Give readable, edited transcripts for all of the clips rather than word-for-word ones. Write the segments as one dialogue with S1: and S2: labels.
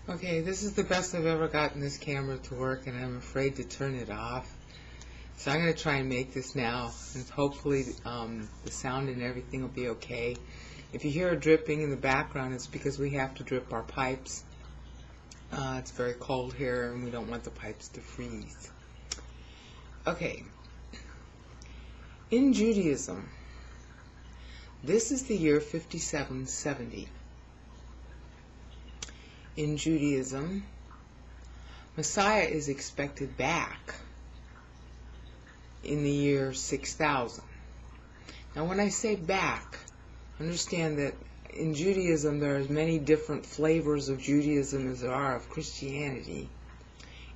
S1: Okay, this is the best I've ever gotten this camera to work, and I'm afraid to turn it off. So I'm going to try and make this now, and hopefully the sound and everything will be okay. If you hear a dripping in the background, it's because we have to drip our pipes. It's very cold here, and we don't want the pipes to freeze. Okay. In Judaism, this is the year 5770. In Judaism, Messiah is expected back in the year 6000. Now when I say back, understand that in Judaism there are as many different flavors of Judaism as there are of Christianity.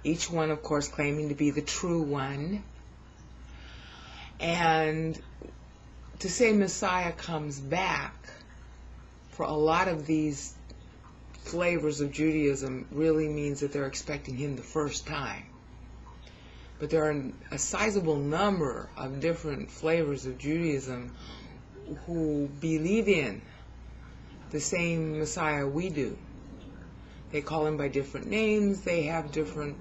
S1: Each one, of course, claiming to be the true one. And to say Messiah comes back for a lot of these flavors of Judaism really means that they're expecting him the first time. But there are a sizable number of different flavors of Judaism who believe in the same Messiah we do. They call him by different names. They have different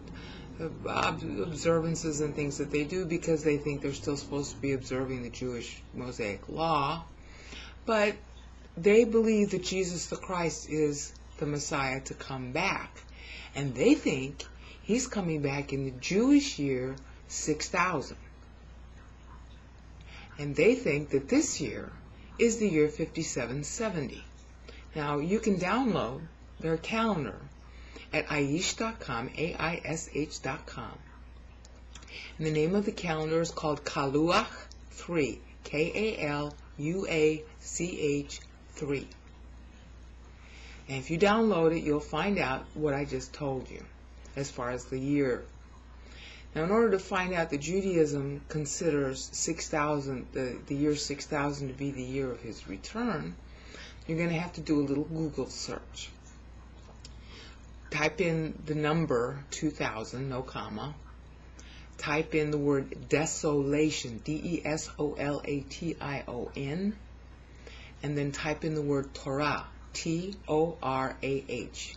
S1: observances and things that they do because they think they're still supposed to be observing the Jewish Mosaic law. But they believe that Jesus the Christ is the Messiah to come back. And they think he's coming back in the Jewish year 6000. And they think that this year is the year 5770. Now you can download their calendar at aish.com, aish.com. And the name of the calendar is called Kaluach 3, K-A-L-U-A-C-H 3. And if you download it, you'll find out what I just told you as far as the year. Now, in order to find out that Judaism considers 6000, the year 6000 to be the year of his return, you're going to have to do a little Google search. Type in the number 2000, no comma. Type in the word desolation, D-E-S-O-L-A-T-I-O-N, and then type in the word Torah, T-O-R-A-H.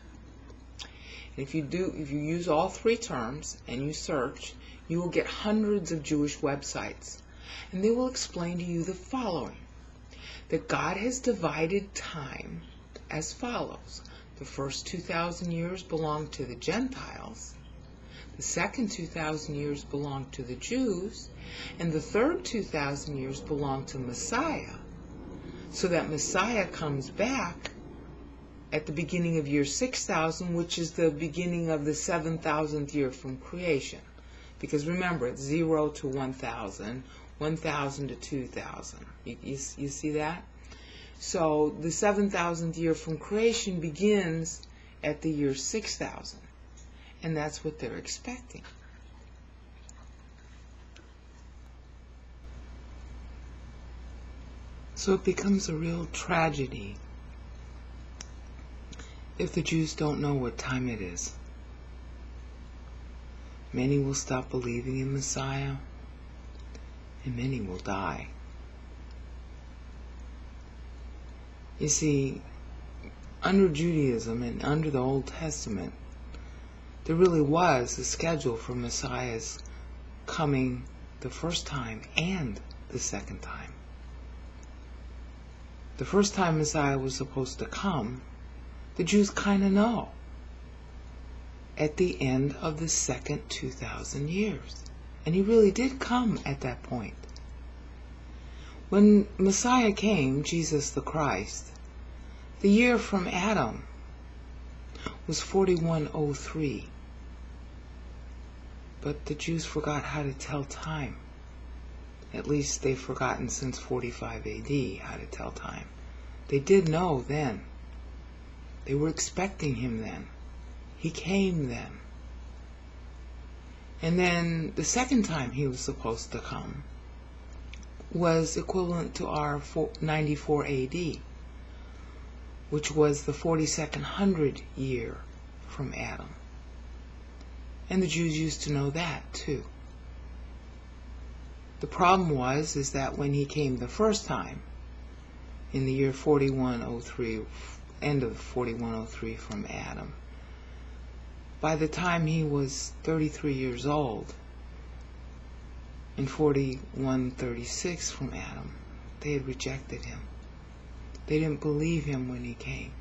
S1: And if you use all three terms and you search, you will get hundreds of Jewish websites. And they will explain to you the following: that God has divided time as follows. The first 2,000 years belong to the Gentiles. The second 2,000 years belong to the Jews. And the third 2,000 years belong to Messiah. So that Messiah comes back at the beginning of year 6000, which is the beginning of the 7,000th year from creation. Because remember, it's 0 to 1,000, 1,000 to 2,000. You see that? So the 7,000th year from creation begins at the year 6000. And that's what they're expecting. So it becomes a real tragedy if the Jews don't know what time it is. Many will stop believing in Messiah, and many will die. You see, under Judaism and under the Old Testament, there really was a schedule for Messiah's coming the first time and the second time. The first time Messiah was supposed to come, the Jews kind of know, at the end of the second 2,000 years. And he really did come at that point. When Messiah came, Jesus the Christ, the year from Adam was 4103. But the Jews forgot how to tell time. At least they've forgotten since 45 AD how to tell time. They did know then. They were expecting him then. He came then. And then the second time he was supposed to come was equivalent to our 94 AD, which was the 4200 year from Adam. And the Jews used to know that too. The problem is that when he came the first time, in the year 4103, end of 4103 from Adam, by the time he was 33 years old, in 41:36 from Adam, they had rejected him. They didn't believe him when he came.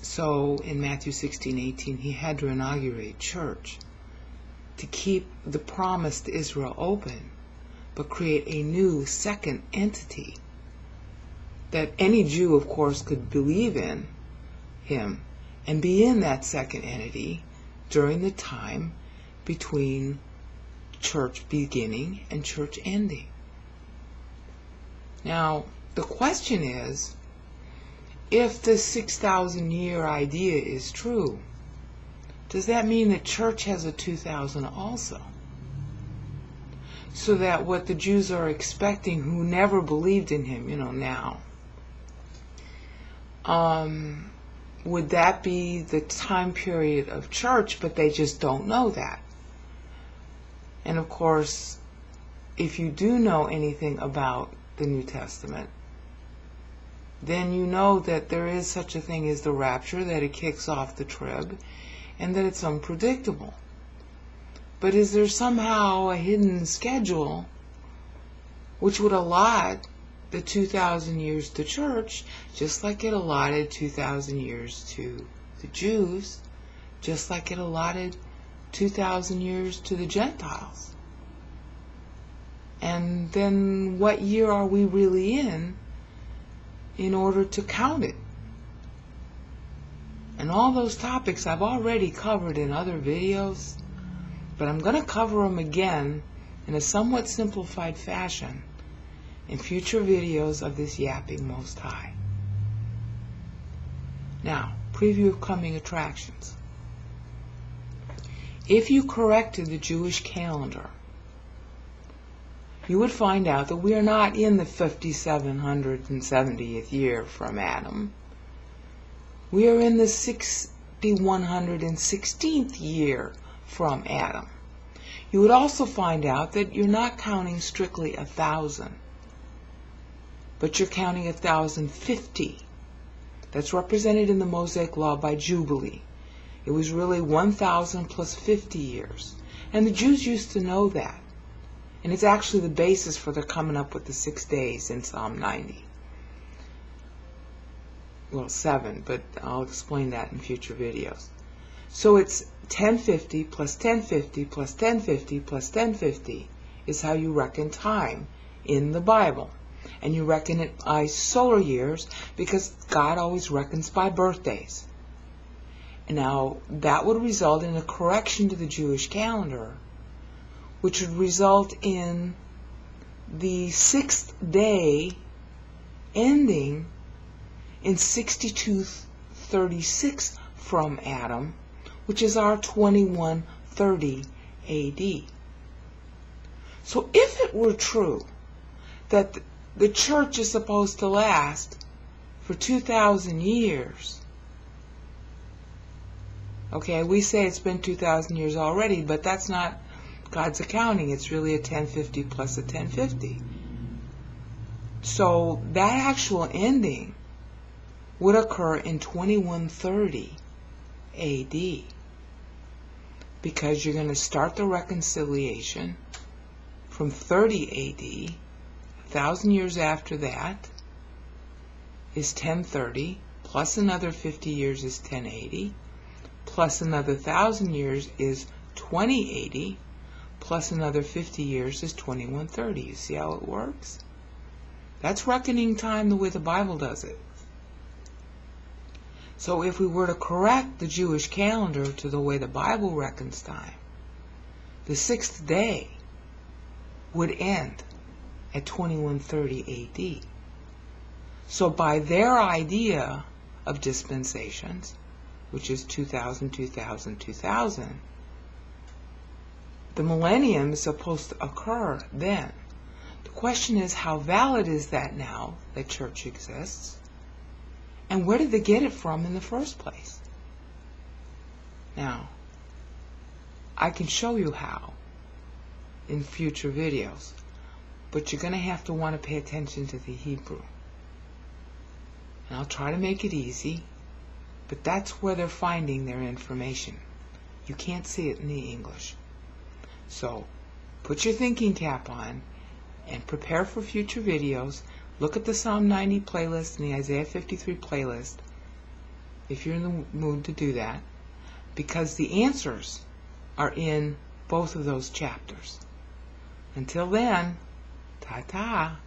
S1: So in Matthew 16:18, he had to inaugurate church to keep the promise to Israel open, but create a new second entity that any Jew, of course, could believe in him and be in that second entity during the time between church beginning and church ending. Now, the question is, if the 6,000-year idea is true, does that mean that church has a 2,000 also? So that what the Jews are expecting, who never believed in him, now, would that be the time period of church, but they just don't know that? And of course, if you do know anything about the New Testament, then you know that there is such a thing as the rapture, that it kicks off the trib, and that it's unpredictable. But is there somehow a hidden schedule which would allot the 2,000 years to church, just like it allotted 2,000 years to the Jews, just like it allotted 2,000 years to the Gentiles? And then what year are we really in order to count it? And all those topics I've already covered in other videos, but I'm going to cover them again in a somewhat simplified fashion in future videos of this Yapping Most High. Now, preview of coming attractions. If you corrected the Jewish calendar, you would find out that we are not in the 5,770th year from Adam. We are in the 6,116th year from Adam. You would also find out that you're not counting strictly 1,000, but you're counting 1,050. That's represented in the Mosaic Law by Jubilee. It was really 1,000 plus 50 years. And the Jews used to know that. And it's actually the basis for their coming up with the 6 days in Psalm 90. Well, 7, but I'll explain that in future videos. So it's 1050 plus 1050 plus 1050 plus 1050 is how you reckon time in the Bible. And you reckon it by solar years because God always reckons by birthdays. And now that would result in a correction to the Jewish calendar, which would result in the 6th day ending in 6236 from Adam, which is our 2130 AD. So if it were true that the church is supposed to last for 2,000 years, okay, we say it's been 2,000 years already, but that's not God's accounting. It's really a 1050 plus a 1050. So that actual ending would occur in 2130 AD, because you're going to start the reconciliation from 30 AD. 1,000 years after that is 1030, plus another 50 years is 1080, plus another 1,000 years is 2080, plus another 50 years is 2130. You see how it works? That's reckoning time the way the Bible does it. So if we were to correct the Jewish calendar to the way the Bible reckons time, the 6th day would end at 2130 AD. So by their idea of dispensations, which is 2000, 2000, 2000, the millennium is supposed to occur then. The question is, how valid is that now that church exists? And where did they get it from in the first place? Now, I can show you how in future videos, but you're going to have to want to pay attention to the Hebrew. And I'll try to make it easy, But that's where they're finding their information. You can't see it in the English. So put your thinking cap on and prepare for future videos. Look at the Psalm 90 playlist and the Isaiah 53 playlist if you're in the mood to do that, because the answers are in both of those chapters. Until then, ta-ta.